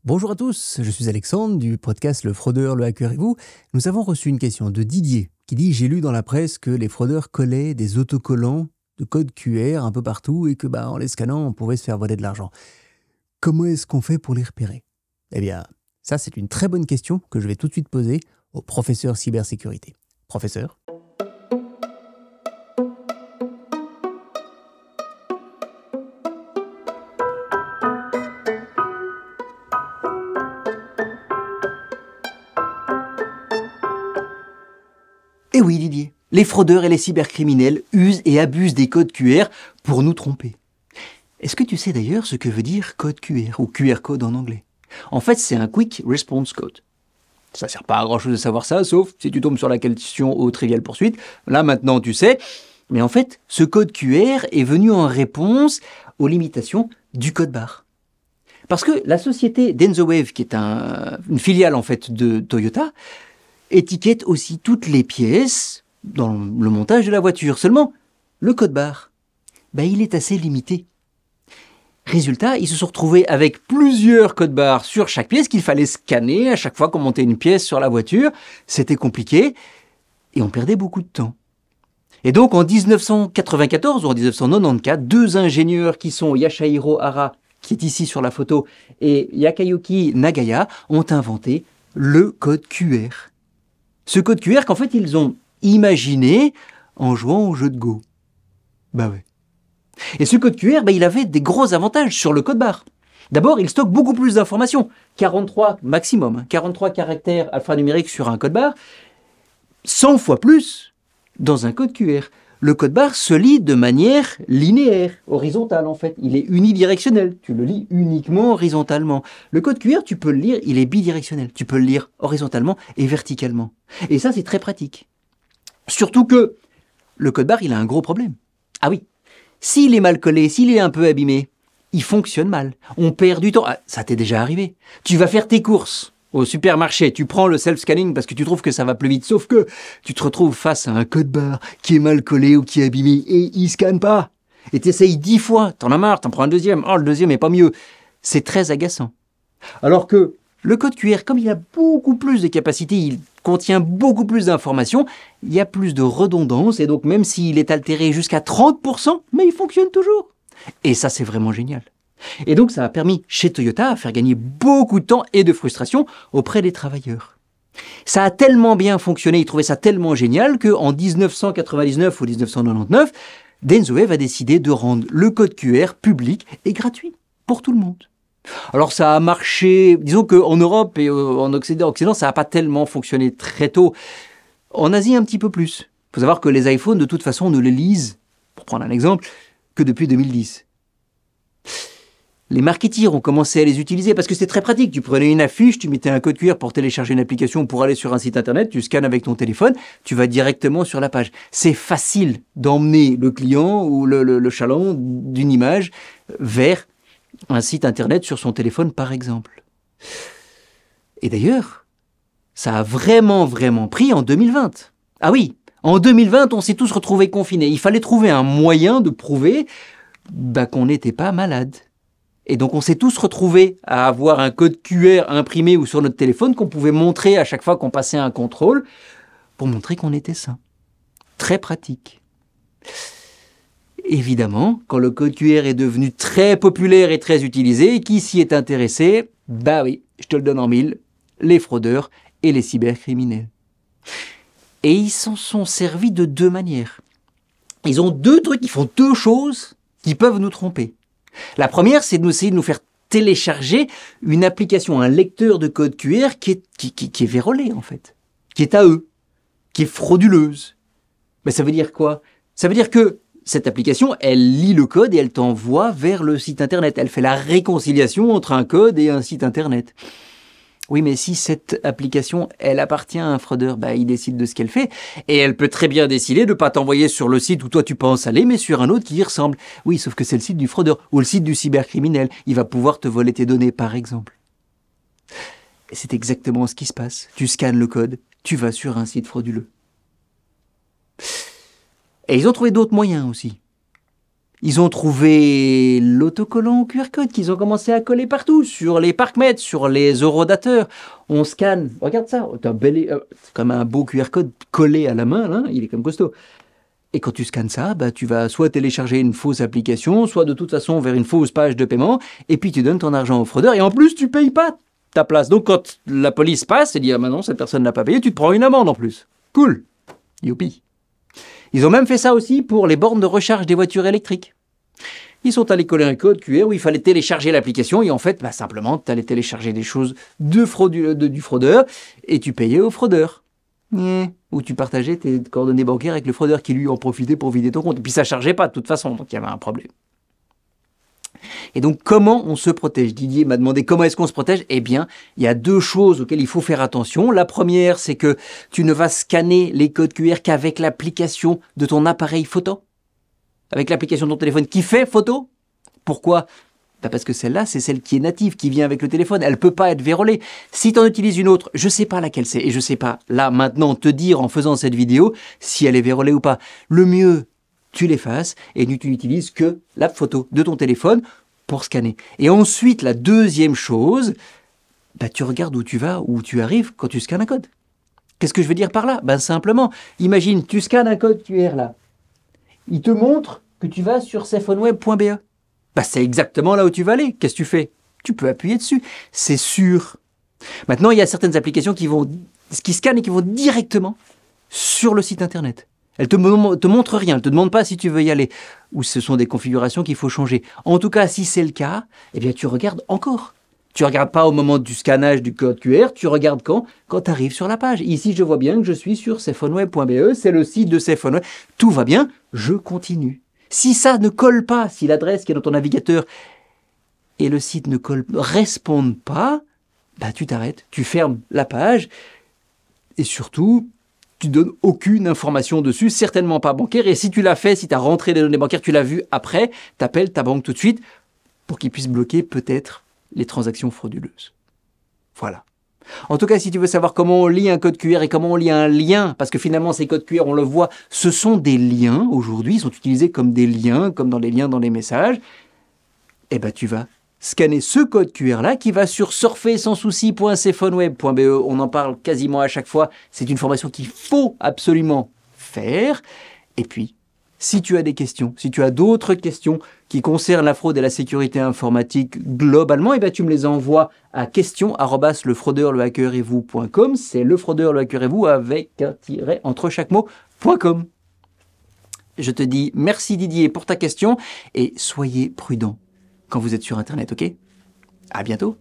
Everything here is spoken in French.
Bonjour à tous, je suis Alexandre du podcast Le Fraudeur, le Hacker et vous. Nous avons reçu une question de Didier qui dit « J'ai lu dans la presse que les fraudeurs collaient des autocollants de code QR un peu partout et que en les scannant, on pouvait se faire voler de l'argent. Comment est-ce qu'on fait pour les repérer ?» Eh bien, ça c'est une très bonne question que je vais tout de suite poser au professeur cybersécurité. Professeur ? Eh oui Didier, les fraudeurs et les cybercriminels usent et abusent des codes QR pour nous tromper. Est-ce que tu sais d'ailleurs ce que veut dire code QR ou QR code en anglais? En fait, c'est un Quick Response Code. Ça sert pas à grand chose de savoir ça, sauf si tu tombes sur la question au Trivial Poursuite. Là maintenant tu sais. Mais en fait, ce code QR est venu en réponse aux limitations du code barre. Parce que la société DensoWave, qui est une filiale en fait de Toyota, étiquette aussi toutes les pièces dans le montage de la voiture. Seulement, le code barre, il est assez limité. Résultat, ils se sont retrouvés avec plusieurs codes barres sur chaque pièce qu'il fallait scanner à chaque fois qu'on montait une pièce sur la voiture. C'était compliqué et on perdait beaucoup de temps. Et donc en 1994 ou en 1994, deux ingénieurs qui sont Yashahiro Hara, qui est ici sur la photo, et Yakayuki Nagaya ont inventé le code QR. Ce code QR qu'en fait ils ont imaginé en jouant au jeu de Go. Ouais. Et ce code QR, il avait des gros avantages sur le code barre. D'abord, il stocke beaucoup plus d'informations. 43 maximum, 43 caractères alphanumériques sur un code barre, 100 fois plus dans un code QR. Le code barre se lit de manière linéaire, horizontale en fait. Il est unidirectionnel, tu le lis uniquement horizontalement. Le code QR, tu peux le lire, il est bidirectionnel. Tu peux le lire horizontalement et verticalement. Et ça, c'est très pratique. Surtout que le code barre, il a un gros problème. Ah oui, s'il est mal collé, s'il est un peu abîmé, il fonctionne mal. On perd du temps. Ah, ça t'est déjà arrivé. Tu vas faire tes courses au supermarché, tu prends le self-scanning parce que tu trouves que ça va plus vite, sauf que tu te retrouves face à un code barre qui est mal collé ou qui est abîmé et il scanne pas. Et tu essayes 10 fois, t'en as marre, t'en prends un deuxième. Oh, le deuxième est pas mieux. C'est très agaçant. Alors que le code QR, comme il a beaucoup plus de capacités, il contient beaucoup plus d'informations, il y a plus de redondance et donc même s'il est altéré jusqu'à 30%, mais il fonctionne toujours. Et ça, c'est vraiment génial. Et donc, ça a permis chez Toyota à faire gagner beaucoup de temps et de frustration auprès des travailleurs. Ça a tellement bien fonctionné, ils trouvaient ça tellement génial qu'en 1999 ou 1999, DensoWave a décidé de rendre le code QR public et gratuit pour tout le monde. Alors ça a marché, disons qu'en Europe et en Occident, ça n'a pas tellement fonctionné très tôt. En Asie, un petit peu plus. Il faut savoir que les iPhones, de toute façon, ne les lisent, pour prendre un exemple, que depuis 2010. Les marketeers ont commencé à les utiliser parce que c'était très pratique. Tu prenais une affiche, tu mettais un code QR pour télécharger une application pour aller sur un site internet, tu scannes avec ton téléphone, tu vas directement sur la page. C'est facile d'emmener le client ou le chaland d'une image vers un site internet sur son téléphone par exemple. Et d'ailleurs, ça a vraiment pris en 2020. Ah oui, en 2020, on s'est tous retrouvés confinés. Il fallait trouver un moyen de prouver qu'on n'était pas malade. Et donc on s'est tous retrouvés à avoir un code QR imprimé ou sur notre téléphone qu'on pouvait montrer à chaque fois qu'on passait un contrôle pour montrer qu'on était sain. Très pratique. Évidemment, quand le code QR est devenu très populaire et très utilisé, qui s'y est intéressé? Oui, je te le donne en mille, les fraudeurs et les cybercriminels. Et ils s'en sont servis de deux manières. Ils ont ils font deux choses qui peuvent nous tromper. La première, c'est d'essayer de nous faire télécharger une application, un lecteur de code QR qui est vérolé en fait, qui est à eux, qui est frauduleuse. Ça veut dire quoi? Ça veut dire que cette application, elle lit le code et elle t'envoie vers le site internet. Elle fait la réconciliation entre un code et un site internet. Oui, mais si cette application, elle appartient à un fraudeur, il décide de ce qu'elle fait. Et elle peut très bien décider de ne pas t'envoyer sur le site où toi tu penses aller, mais sur un autre qui y ressemble. Oui, sauf que c'est le site du fraudeur ou le site du cybercriminel. Il va pouvoir te voler tes données, par exemple. Et c'est exactement ce qui se passe. Tu scannes le code, tu vas sur un site frauduleux. Et ils ont trouvé d'autres moyens aussi. Ils ont trouvé l'autocollant QR code qu'ils ont commencé à coller partout, sur les parcs-mètres, sur les eurodateurs. On scanne, regarde ça, c'est comme un beau QR code collé à la main, là, il est comme costaud. Et quand tu scannes ça, bah, tu vas soit télécharger une fausse application, soit de toute façon vers une fausse page de paiement, et puis tu donnes ton argent au fraudeur, et en plus tu payes pas ta place. Donc quand la police passe et dit « Ah bah non, cette personne n'a pas payé », tu te prends une amende en plus. Cool, youpi. Ils ont même fait ça aussi pour les bornes de recharge des voitures électriques. Ils sont allés coller un code QR où il fallait télécharger l'application et en fait, bah, simplement, tu allais télécharger des choses du fraudeur et tu payais au fraudeur. Ou tu partageais tes coordonnées bancaires avec le fraudeur qui lui en profitait pour vider ton compte. Et puis ça ne chargeait pas de toute façon, donc il y avait un problème. Et donc, comment on se protège? Didier m'a demandé comment est-ce qu'on se protège. Eh bien, il y a 2 choses auxquelles il faut faire attention. La première, c'est que tu ne vas scanner les codes QR qu'avec l'application de ton appareil photo. Avec l'application de ton téléphone qui fait photo. Pourquoi? Bah parce que celle-là, c'est celle qui est native, qui vient avec le téléphone. Elle ne peut pas être vérolée. Si tu en utilises une autre, je ne sais pas laquelle c'est. Et je ne sais pas, là, maintenant, te dire en faisant cette vidéo, si elle est vérolée ou pas. Le mieux, tu l'effaces et tu n'utilises que la photo de ton téléphone pour scanner. Et ensuite, la deuxième chose, bah, tu regardes où tu vas, où tu arrives quand tu scannes un code. Qu'est-ce que je veux dire par là? Ben simplement, imagine, tu scannes un code QR là. Il te montre que tu vas sur safeonweb.be. Bah, c'est exactement là où tu vas aller. Qu'est-ce que tu fais? Tu peux appuyer dessus. C'est sûr. Maintenant, il y a certaines applications qui scannent et qui vont directement sur le site internet. Elle te montre rien, elle ne te demande pas si tu veux y aller. Ou ce sont des configurations qu'il faut changer. En tout cas, si c'est le cas, eh bien tu regardes encore. Tu ne regardes pas au moment du scannage du code QR, tu regardes quand tu arrives sur la page. Ici, je vois bien que je suis sur safeonweb.be, c'est le site de safeonweb. Tout va bien, je continue. Si ça ne colle pas, si l'adresse qui est dans ton navigateur et le site ne répondent pas, bah tu t'arrêtes, tu fermes la page et surtout, tu donnes aucune information dessus, certainement pas bancaire. Et si tu l'as fait, si tu as rentré les données bancaires, tu l'as vu après, tu appelles ta banque tout de suite pour qu'ils puissent bloquer peut-être les transactions frauduleuses. Voilà. En tout cas, si tu veux savoir comment on lit un code QR et comment on lit un lien, parce que finalement ces codes QR, on le voit, ce sont des liens aujourd'hui, ils sont utilisés comme des liens, comme dans les liens dans les messages, eh ben tu vas scanner ce code QR-là qui va sur surfersansouci.safeonweb.be. On en parle quasiment à chaque fois. C'est une formation qu'il faut absolument faire. Et puis, si tu as des questions, si tu as d'autres questions qui concernent la fraude et la sécurité informatique globalement, eh ben, tu me les envoies à questions@lefraudeur-le-hacker-et-vous.com. C'est lefraudeur-le-hacker-et-vous avec un tiret entre chaque mot.com. Je te dis merci Didier pour ta question et soyez prudents quand vous êtes sur Internet, ok? À bientôt.